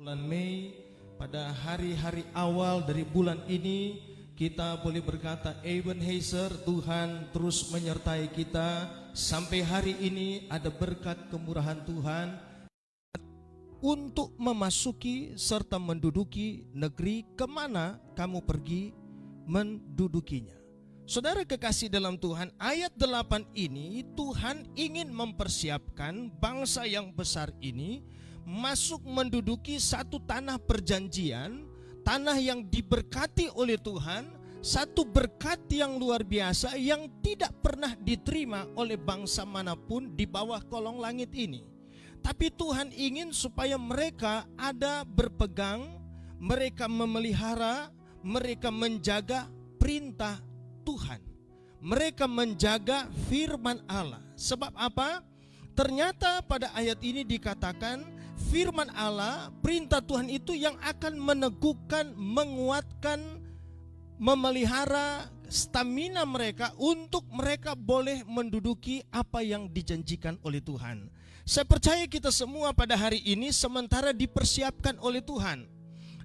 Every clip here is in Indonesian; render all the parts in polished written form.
Bulan Mei, pada hari-hari awal dari bulan ini, kita boleh berkata Ebenezer, Tuhan terus menyertai kita. Sampai hari ini ada berkat kemurahan Tuhan untuk memasuki serta menduduki negeri kemana kamu pergi mendudukinya. Saudara kekasih dalam Tuhan, ayat 8 ini Tuhan ingin mempersiapkan bangsa yang besar ini masuk menduduki satu tanah perjanjian, tanah yang diberkati oleh Tuhan, satu berkat yang luar biasa yang tidak pernah diterima oleh bangsa manapun di bawah kolong langit ini. Tapi Tuhan ingin supaya mereka ada berpegang, mereka memelihara, mereka menjaga perintah Tuhan, mereka menjaga firman Allah. Sebab apa? Ternyata pada ayat ini dikatakan firman Allah, perintah Tuhan itu yang akan meneguhkan, menguatkan, memelihara stamina mereka untuk mereka boleh menduduki apa yang dijanjikan oleh Tuhan. Saya percaya kita semua pada hari ini sementara dipersiapkan oleh Tuhan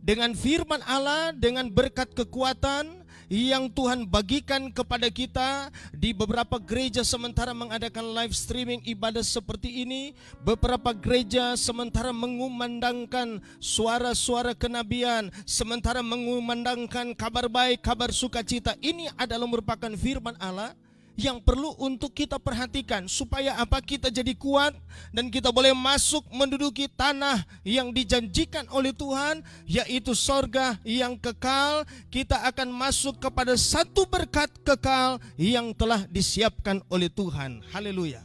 dengan firman Allah, dengan berkat kekuatan yang Tuhan bagikan kepada kita. Di beberapa gereja sementara mengadakan live streaming ibadah seperti ini, beberapa gereja sementara mengumandangkan suara-suara kenabian, sementara mengumandangkan kabar baik, kabar sukacita. Ini adalah merupakan firman Allah yang perlu untuk kita perhatikan supaya apa? Kita jadi kuat dan kita boleh masuk menduduki tanah yang dijanjikan oleh Tuhan, yaitu sorga yang kekal. Kita akan masuk kepada satu berkat kekal yang telah disiapkan oleh Tuhan. Haleluya.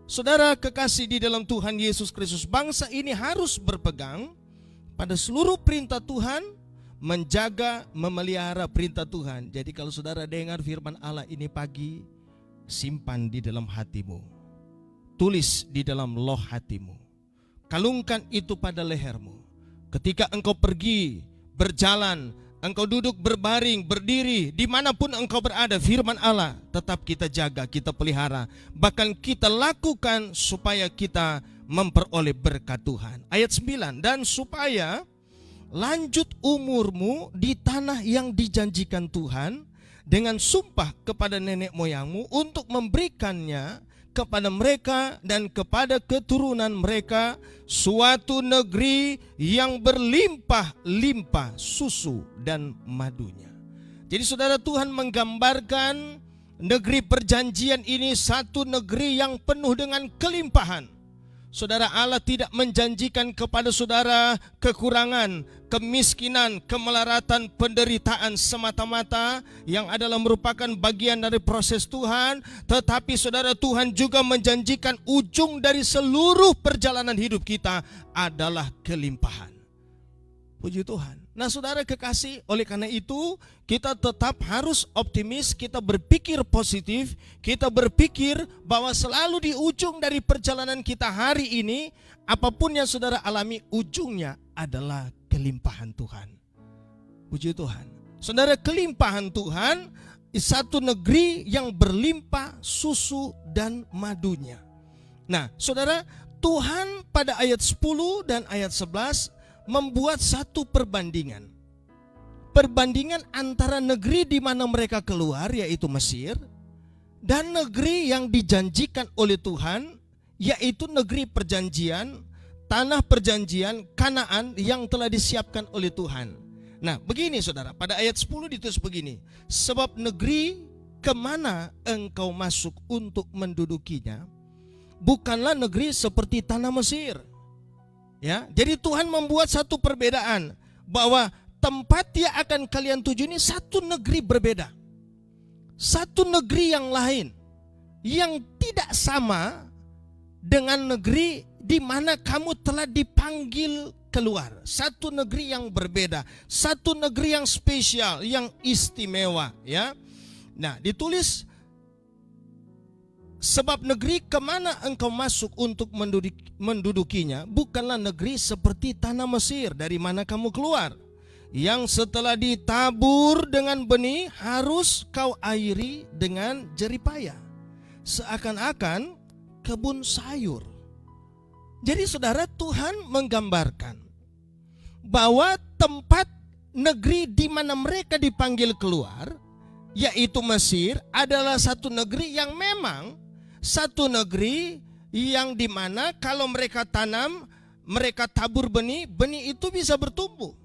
Saudara kekasih di dalam Tuhan Yesus Kristus, bangsa ini harus berpegang pada seluruh perintah Tuhan, menjaga, memelihara perintah Tuhan. Jadi kalau saudara dengar firman Allah ini pagi, simpan di dalam hatimu, tulis di dalam loh hatimu, kalungkan itu pada lehermu. Ketika engkau pergi, berjalan, engkau duduk, berbaring, berdiri, dimanapun engkau berada, firman Allah tetap kita jaga, kita pelihara, bahkan kita lakukan supaya kita memperoleh berkat Tuhan. Ayat 9, dan supaya lanjut umurmu di tanah yang dijanjikan Tuhan dengan sumpah kepada nenek moyangmu untuk memberikannya kepada mereka dan kepada keturunan mereka suatu negeri yang berlimpah-limpah susu dan madunya. Jadi saudara, Tuhan menggambarkan negeri perjanjian ini satu negeri yang penuh dengan kelimpahan. Saudara, Allah tidak menjanjikan kepada saudara kekurangan, kemiskinan, kemelaratan, penderitaan semata-mata yang adalah merupakan bagian dari proses Tuhan. Tetapi saudara, Tuhan juga menjanjikan ujung dari seluruh perjalanan hidup kita adalah kelimpahan. Puji Tuhan. Nah saudara kekasih, oleh karena itu kita tetap harus optimis, kita berpikir positif, kita berpikir bahwa selalu di ujung dari perjalanan kita hari ini, apapun yang saudara alami, ujungnya adalah kelimpahan Tuhan. Puji Tuhan. Saudara, kelimpahan Tuhan, satu negeri yang berlimpah susu dan madunya. Nah saudara, Tuhan pada ayat 10 dan ayat 11 membuat satu perbandingan. Perbandingan antara negeri di mana mereka keluar, yaitu Mesir, dan negeri yang dijanjikan oleh Tuhan, yaitu negeri perjanjian, tanah perjanjian Kanaan yang telah disiapkan oleh Tuhan. Nah begini saudara, pada ayat 10 ditulis begini, sebab negeri kemana engkau masuk untuk mendudukinya bukanlah negeri seperti tanah Mesir. Ya, jadi Tuhan membuat satu perbedaan bahwa tempat yang akan kalian tuju ini satu negeri berbeda. Satu negeri yang lain yang tidak sama dengan negeri di mana kamu telah dipanggil keluar. Satu negeri yang berbeda, satu negeri yang spesial, yang istimewa, ya. Nah, ditulis sebab negeri kemana engkau masuk untuk mendudukinya bukanlah negeri seperti tanah Mesir dari mana kamu keluar, yang setelah ditabur dengan benih harus kau airi dengan jeripaya, seakan-akan kebun sayur. Jadi saudara, Tuhan menggambarkan bahwa tempat negeri di mana mereka dipanggil keluar, yaitu Mesir, adalah satu negeri yang memang satu negeri yang dimana kalau mereka tanam, mereka tabur benih, benih itu bisa bertumbuh.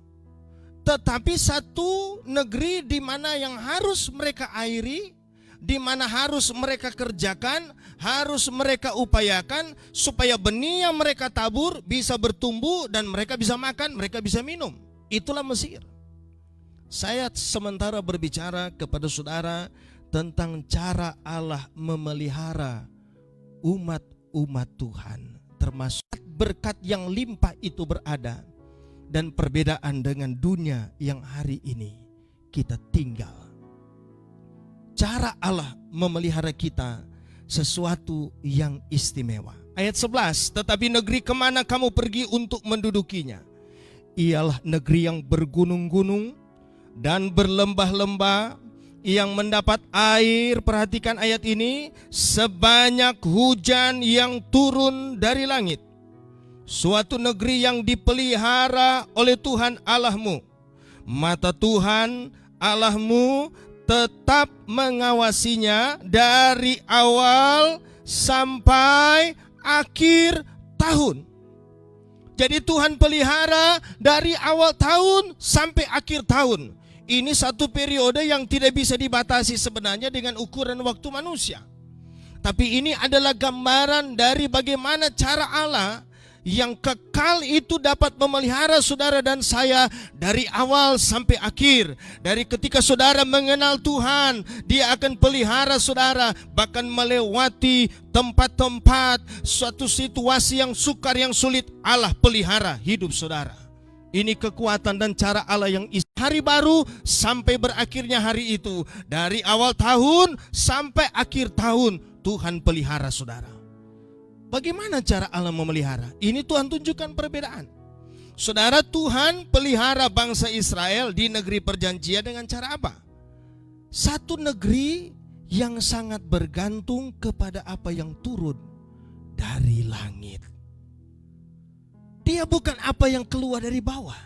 Tetapi satu negeri di mana yang harus mereka airi, di mana harus mereka kerjakan, harus mereka upayakan supaya benih yang mereka tabur bisa bertumbuh dan mereka bisa makan, mereka bisa minum. Itulah Mesir. Saya sementara berbicara kepada saudara tentang cara Allah memelihara umat Tuhan, termasuk berkat yang limpah itu berada, dan perbedaan dengan dunia yang hari ini kita tinggal. Cara Allah memelihara kita sesuatu yang istimewa. Ayat 11, tetapi negeri kemana kamu pergi untuk mendudukinya? Ialah negeri yang bergunung-gunung dan berlembah-lembah, yang mendapat air, perhatikan ayat ini, sebanyak hujan yang turun dari langit. Suatu negeri yang dipelihara oleh Tuhan Allahmu. Mata Tuhan Allahmu tetap mengawasinya dari awal sampai akhir tahun. Jadi Tuhan pelihara dari awal tahun sampai akhir tahun. Ini satu periode yang tidak bisa dibatasi sebenarnya dengan ukuran waktu manusia. Tapi ini adalah gambaran dari bagaimana cara Allah yang kekal itu dapat memelihara saudara dan saya dari awal sampai akhir. Dari ketika saudara mengenal Tuhan, Dia akan pelihara saudara, bahkan melewati tempat-tempat, suatu situasi yang sukar, yang sulit, Allah pelihara hidup saudara. Ini kekuatan dan cara Allah yang hari baru sampai berakhirnya hari itu. Dari awal tahun sampai akhir tahun Tuhan pelihara saudara. Bagaimana cara Allah memelihara? Ini Tuhan tunjukkan perbedaan. Saudara, Tuhan pelihara bangsa Israel di negeri perjanjian dengan cara apa? Satu negeri yang sangat bergantung kepada apa yang turun dari langit. Dia bukan apa yang keluar dari bawah,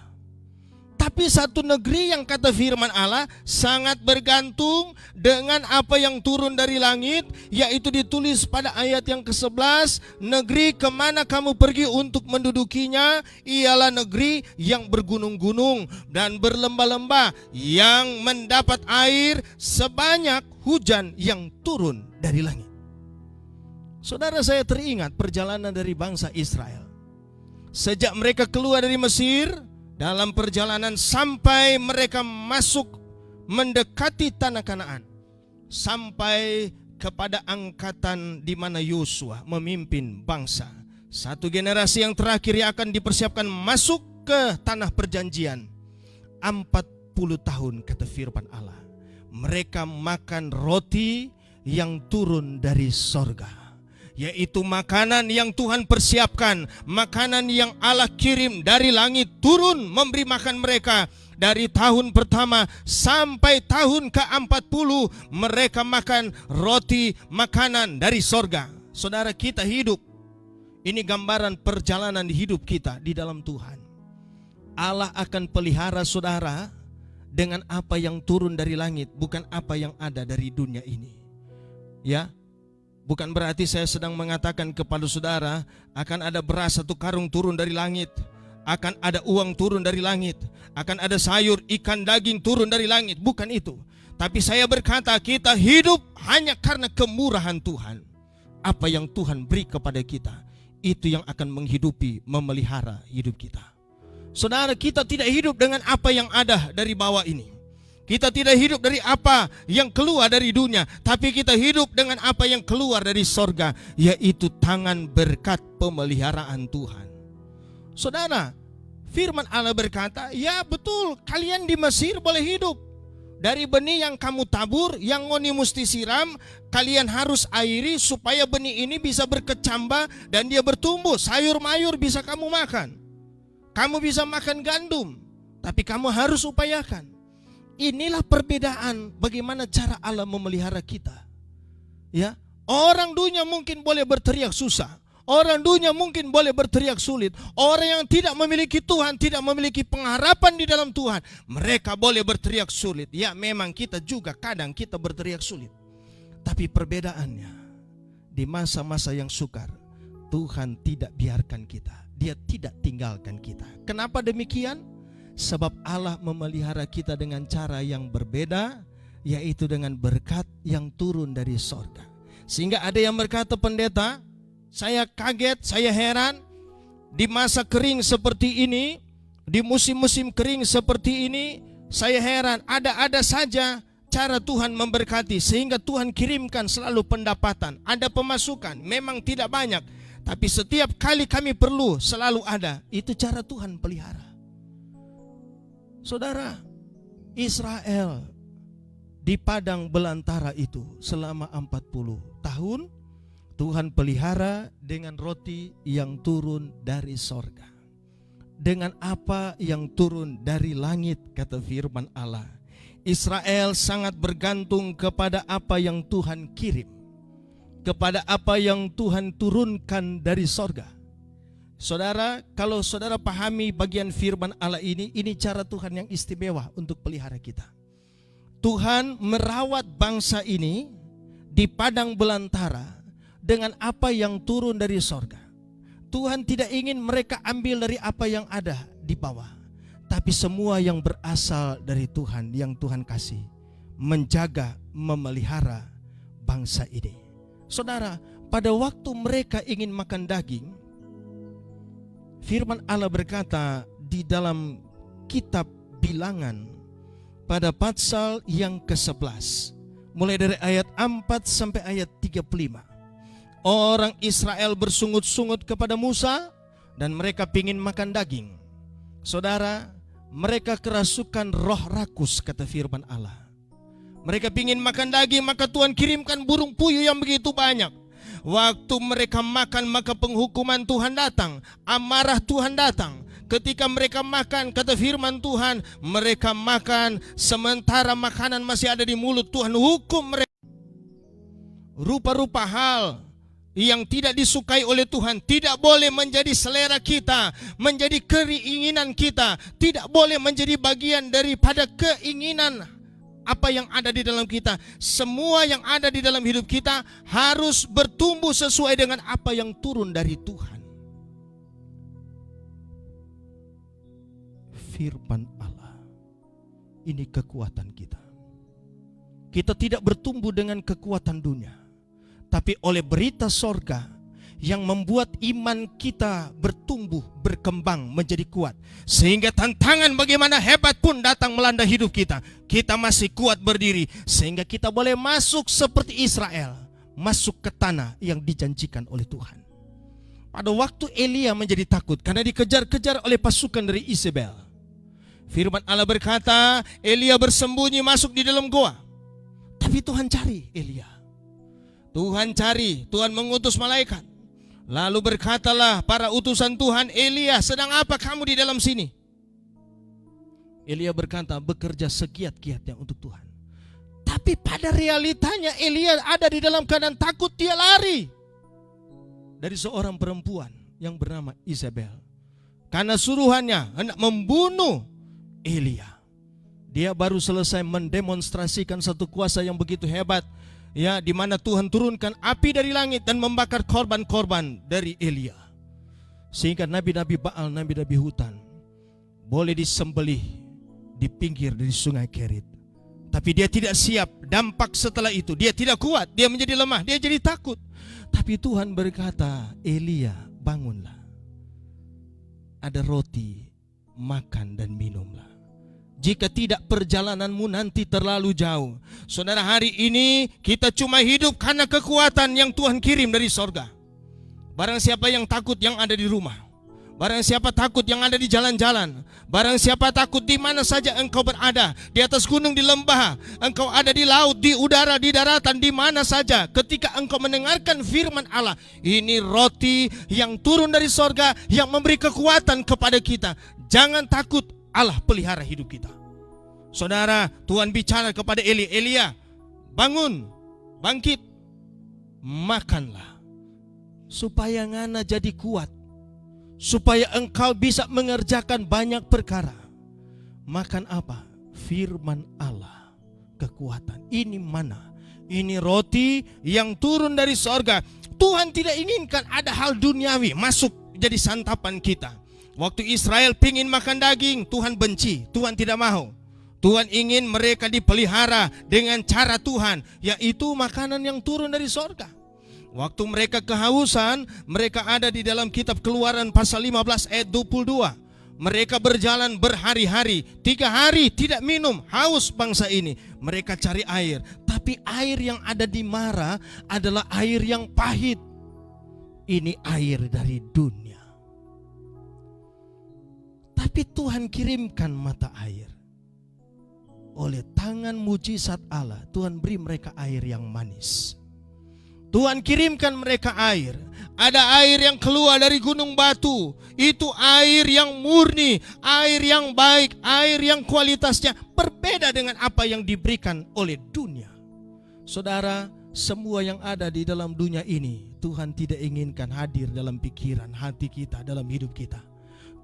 tapi satu negeri yang kata firman Allah sangat bergantung dengan apa yang turun dari langit, yaitu ditulis pada ayat yang ke-11, negeri kemana kamu pergi untuk mendudukinya ialah negeri yang bergunung-gunung dan berlembah-lembah, yang mendapat air sebanyak hujan yang turun dari langit. Saudara, saya teringat perjalanan dari bangsa Israel. Sejak mereka keluar dari Mesir, dalam perjalanan sampai mereka masuk mendekati tanah Kanaan, sampai kepada angkatan di mana Yosua memimpin bangsa. Satu generasi yang terakhir yang akan dipersiapkan masuk ke tanah perjanjian. 40 tahun kata firman Allah. Mereka makan roti yang turun dari sorga, yaitu makanan yang Tuhan persiapkan, makanan yang Allah kirim dari langit turun memberi makan mereka. Dari tahun pertama sampai tahun ke-40 mereka makan roti, makanan dari sorga. Saudara, kita hidup, ini gambaran perjalanan hidup kita di dalam Tuhan. Allah akan pelihara saudara dengan apa yang turun dari langit, bukan apa yang ada dari dunia ini. Ya, bukan berarti saya sedang mengatakan kepada saudara akan ada beras satu karung turun dari langit, akan ada uang turun dari langit, akan ada sayur, ikan, daging turun dari langit. Bukan itu. Tapi saya berkata kita hidup hanya karena kemurahan Tuhan. Apa yang Tuhan beri kepada kita, itu yang akan menghidupi, memelihara hidup kita. Saudara, kita tidak hidup dengan apa yang ada dari bawah ini. Kita tidak hidup dari apa yang keluar dari dunia, tapi kita hidup dengan apa yang keluar dari sorga, yaitu tangan berkat pemeliharaan Tuhan. Saudara, firman Allah berkata, ya betul, kalian di Mesir boleh hidup. Dari benih yang kamu tabur, yang ngoni mesti siram, kalian harus airi supaya benih ini bisa berkecambah dan dia bertumbuh. Sayur mayur bisa kamu makan. Kamu bisa makan gandum, tapi kamu harus upayakan. Inilah perbedaan bagaimana cara Allah memelihara kita. Ya, orang dunia mungkin boleh berteriak susah. Orang dunia mungkin boleh berteriak sulit. Orang yang tidak memiliki Tuhan, tidak memiliki pengharapan di dalam Tuhan, mereka boleh berteriak sulit. Ya, memang kita juga kadang kita berteriak sulit. Tapi perbedaannya, di masa-masa yang sukar, Tuhan tidak biarkan kita. Dia tidak tinggalkan kita. Kenapa demikian? Sebab Allah memelihara kita dengan cara yang berbeda, yaitu dengan berkat yang turun dari sorga. Sehingga ada yang berkata, pendeta, saya kaget, saya heran, di masa kering seperti ini, di musim-musim kering seperti ini, saya heran, ada saja cara Tuhan memberkati, sehingga Tuhan kirimkan selalu pendapatan, ada pemasukan, memang tidak banyak, tapi setiap kali kami perlu selalu ada. Itu cara Tuhan pelihara. Saudara, Israel di padang belantara itu selama 40 tahun, Tuhan pelihara dengan roti yang turun dari sorga. Dengan apa yang turun dari langit, kata firman Allah. Israel sangat bergantung kepada apa yang Tuhan kirim, kepada apa yang Tuhan turunkan dari sorga. Saudara, kalau saudara pahami bagian firman Allah ini cara Tuhan yang istimewa untuk pelihara kita. Tuhan merawat bangsa ini di padang belantara dengan apa yang turun dari sorga. Tuhan tidak ingin mereka ambil dari apa yang ada di bawah, tapi semua yang berasal dari Tuhan, yang Tuhan kasih, menjaga, memelihara bangsa ini. Saudara, pada waktu mereka ingin makan daging, firman Allah berkata di dalam kitab Bilangan pada pasal yang ke-11, mulai dari ayat 4 sampai ayat 35. Orang Israel bersungut-sungut kepada Musa dan mereka ingin makan daging. Saudara, mereka kerasukan roh rakus, kata firman Allah. Mereka ingin makan daging, maka Tuhan kirimkan burung puyuh yang begitu banyak. Waktu mereka makan, maka penghukuman Tuhan datang, amarah Tuhan datang. Ketika mereka makan, kata firman Tuhan, mereka makan sementara makanan masih ada di mulut, Tuhan hukum mereka. Rupa-rupa hal yang tidak disukai oleh Tuhan tidak boleh menjadi selera kita, menjadi keinginan kita, tidak boleh menjadi bagian daripada keinginan apa yang ada di dalam kita. Semua yang ada di dalam hidup kita harus bertumbuh sesuai dengan apa yang turun dari Tuhan. Firman Allah ini kekuatan kita. Kita tidak bertumbuh dengan kekuatan dunia, tapi oleh berita sorga yang membuat iman kita bertumbuh, berkembang, menjadi kuat. Sehingga tantangan bagaimana hebat pun datang melanda hidup kita, kita masih kuat berdiri. Sehingga kita boleh masuk seperti Israel, masuk ke tanah yang dijanjikan oleh Tuhan. Pada waktu Elia menjadi takut karena dikejar-kejar oleh pasukan dari Isabel, firman Allah berkata, Elia bersembunyi masuk di dalam goa. Tapi Tuhan cari Elia. Tuhan cari, Tuhan mengutus malaikat. Lalu berkatalah para utusan Tuhan, Elia, sedang apa kamu di dalam sini? Elia berkata, bekerja segiat-giatnya untuk Tuhan. Tapi pada realitanya Elia ada di dalam keadaan takut, dia lari dari seorang perempuan yang bernama Isabel. Karena suruhannya hendak membunuh Elia. Dia baru selesai mendemonstrasikan satu kuasa yang begitu hebat, ya, di mana Tuhan turunkan api dari langit dan membakar korban-korban dari Elia. Sehingga nabi-nabi Baal, nabi-nabi hutan boleh disembelih di pinggir dari sungai Kerit. Tapi dia tidak siap. Dampak setelah itu, dia tidak kuat, dia menjadi lemah, dia jadi takut. Tapi Tuhan berkata, Elia, bangunlah. Ada roti, makan dan minumlah. Jika tidak, perjalananmu nanti terlalu jauh. Saudara, hari ini kita cuma hidup karena kekuatan yang Tuhan kirim dari sorga. Barang siapa yang takut yang ada di rumah, barang siapa takut yang ada di jalan-jalan, barang siapa takut di mana saja engkau berada, di atas gunung, di lembah, engkau ada di laut, di udara, di daratan, di mana saja, ketika engkau mendengarkan firman Allah, ini roti yang turun dari sorga yang memberi kekuatan kepada kita. Jangan takut, Allah pelihara hidup kita. Saudara, Tuhan bicara kepada Elia, bangun, bangkit, makanlah. supaya ngana jadi kuat, supaya engkau bisa mengerjakan banyak perkara. Makan apa? Firman Allah, kekuatan. Ini mana? Ini roti yang turun dari sorga. Tuhan tidak inginkan ada hal duniawi masuk jadi santapan kita. Waktu Israel pingin makan daging, Tuhan benci, Tuhan tidak mau. Tuhan ingin mereka dipelihara dengan cara Tuhan, yaitu makanan yang turun dari sorga. Waktu mereka kehausan, mereka ada di dalam kitab Keluaran pasal 15 ayat 22. Mereka berjalan berhari-hari, 3 hari tidak minum, haus bangsa ini. Mereka cari air, tapi air yang ada di Mara adalah air yang pahit. Ini air dari dunia. Tapi Tuhan kirimkan mata air. Oleh tangan mujizat Allah, Tuhan beri mereka air yang manis. Tuhan kirimkan mereka air. Ada air yang keluar dari gunung batu. Itu air yang murni, air yang baik, air yang kualitasnya berbeda dengan apa yang diberikan oleh dunia. Saudara, semua yang ada di dalam dunia ini Tuhan tidak inginkan hadir dalam pikiran, hati kita, dalam hidup kita.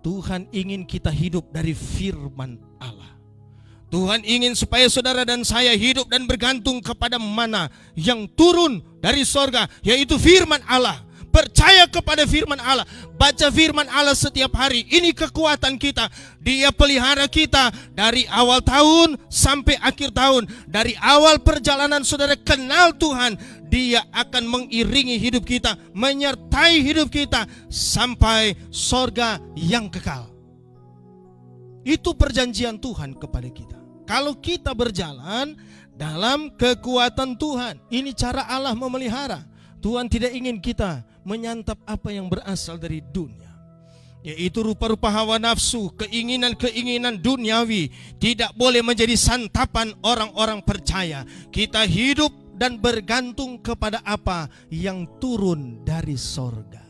Tuhan ingin kita hidup dari firman Allah. Tuhan ingin supaya saudara dan saya hidup dan bergantung kepada mana yang turun dari sorga, yaitu firman Allah. Percaya kepada firman Allah, baca firman Allah setiap hari. Ini kekuatan kita. Dia pelihara kita dari awal tahun sampai akhir tahun. Dari awal perjalanan saudara kenal Tuhan, Dia akan mengiringi hidup kita, menyertai hidup kita sampai sorga yang kekal. Itu perjanjian Tuhan kepada kita. Kalau kita berjalan dalam kekuatan Tuhan, ini cara Allah memelihara. Tuhan tidak ingin kita menyantap apa yang berasal dari dunia, yaitu rupa-rupa hawa nafsu, keinginan-keinginan duniawi. Tidak boleh menjadi santapan orang-orang percaya. Kita hidup dan bergantung kepada apa yang turun dari sorga.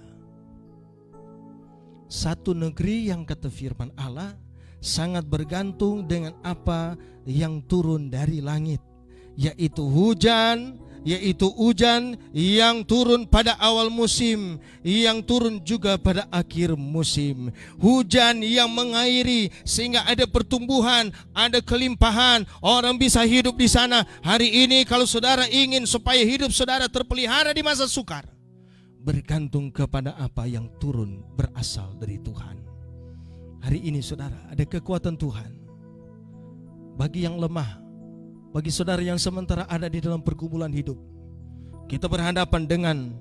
Satu negeri yang kata firman Allah sangat bergantung dengan apa yang turun dari langit, yaitu hujan yang turun pada awal musim, yang turun juga pada akhir musim. Hujan yang mengairi sehingga ada pertumbuhan, ada kelimpahan, orang bisa hidup di sana. Hari ini kalau saudara ingin supaya hidup saudara terpelihara di masa sukar, bergantung kepada apa yang turun berasal dari Tuhan. Hari ini saudara, ada kekuatan Tuhan bagi yang lemah, bagi saudara yang sementara ada di dalam pergumulan hidup. Kita berhadapan dengan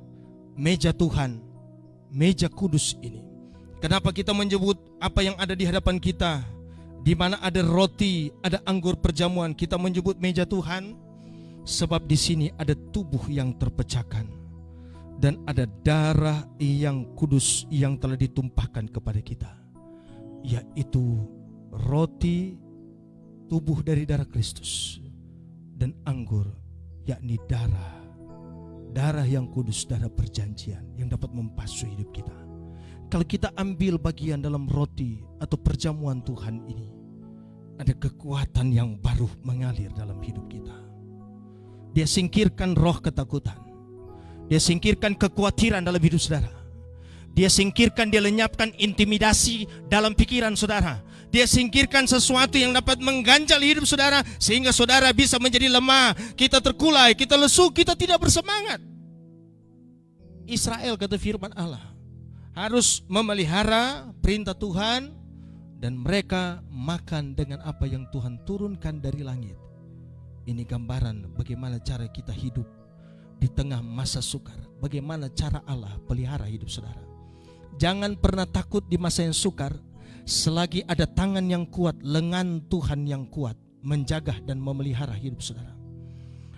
meja Tuhan, meja kudus ini. Kenapa kita menyebut apa yang ada di hadapan kita, di mana ada roti, ada anggur perjamuan, kita menyebut meja Tuhan? Sebab di sini ada tubuh yang terpecahkan dan ada darah yang kudus yang telah ditumpahkan kepada kita, yaitu roti, tubuh dari darah Kristus, dan anggur, yakni darah yang kudus, darah perjanjian yang dapat membasuh hidup kita. Kalau kita ambil bagian dalam roti atau perjamuan Tuhan ini, ada kekuatan yang baru mengalir dalam hidup kita. Dia singkirkan roh ketakutan, dia singkirkan kekhawatiran dalam hidup saudara. Dia singkirkan, dia lenyapkan intimidasi dalam pikiran saudara. Dia singkirkan sesuatu yang dapat mengganjal hidup saudara, sehingga saudara bisa menjadi lemah, kita terkulai, kita lesu, kita tidak bersemangat. Israel, kata firman Allah, harus memelihara perintah Tuhan, dan mereka makan dengan apa yang Tuhan turunkan dari langit. Ini gambaran bagaimana cara kita hidup di tengah masa sukar, bagaimana cara Allah pelihara hidup saudara. Jangan pernah takut di masa yang sukar, selagi ada tangan yang kuat, lengan Tuhan yang kuat menjaga dan memelihara hidup saudara.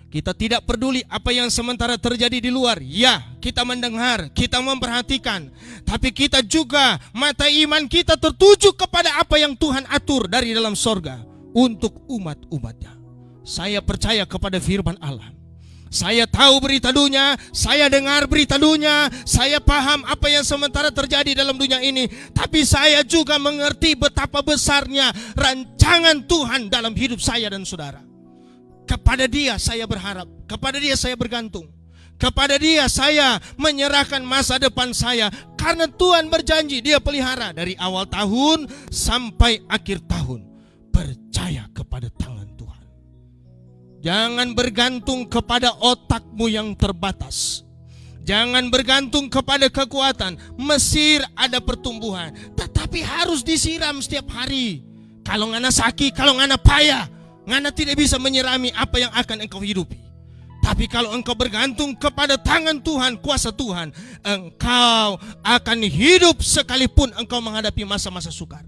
Kita tidak peduli apa yang sementara terjadi di luar. Ya, kita mendengar, kita memperhatikan, tapi kita juga mata iman kita tertuju kepada apa yang Tuhan atur dari dalam sorga untuk umat-umatnya. Saya percaya kepada firman Allah. Saya tahu berita dunia, saya dengar berita dunia, saya paham apa yang sementara terjadi dalam dunia ini. Tapi saya juga mengerti betapa besarnya rancangan Tuhan dalam hidup saya dan saudara. Kepada Dia saya berharap, kepada Dia saya bergantung. Kepada Dia saya menyerahkan masa depan saya, karena Tuhan berjanji Dia pelihara dari awal tahun sampai akhir tahun. Percaya kepada tangan Tuhan. Jangan bergantung kepada otakmu yang terbatas. Jangan bergantung kepada kekuatan. Mesir ada pertumbuhan, tetapi harus disiram setiap hari. Kalau ngana sakit, kalau ngana payah, ngana tidak bisa menyirami apa yang akan engkau hidupi. Tapi kalau engkau bergantung kepada tangan Tuhan, kuasa Tuhan, engkau akan hidup sekalipun engkau menghadapi masa-masa sukar.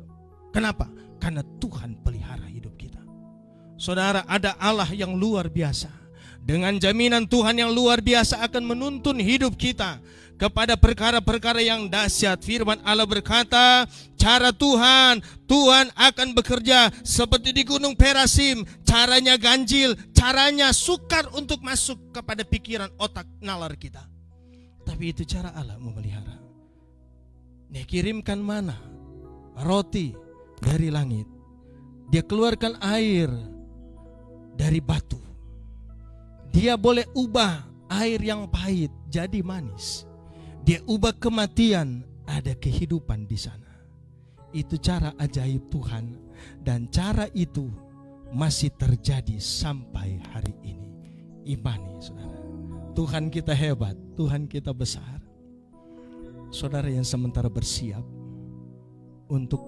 Kenapa? Karena Tuhan pelihara hidup kita. Saudara, ada Allah yang luar biasa. Dengan jaminan Tuhan yang luar biasa akan menuntun hidup kita kepada perkara-perkara yang dahsyat. Firman Allah berkata, cara Tuhan akan bekerja seperti di Gunung Perasim. Caranya ganjil, caranya sukar untuk masuk kepada pikiran otak nalar kita. Tapi itu cara Allah memelihara. Dia kirimkan mana, roti dari langit. Dia keluarkan air dari batu. Dia boleh ubah air yang pahit jadi manis. Dia ubah kematian, ada kehidupan di sana. Itu cara ajaib Tuhan, dan cara itu masih terjadi sampai hari ini. Imani saudara, Tuhan kita hebat, Tuhan kita besar. Saudara yang sementara bersiap untuk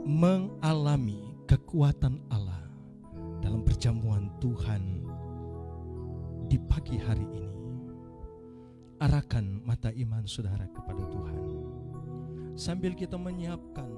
mengalami kekuatan Allah dalam perjamuan Tuhan di pagi hari ini, arahkan mata iman saudara kepada Tuhan sambil kita menyiapkan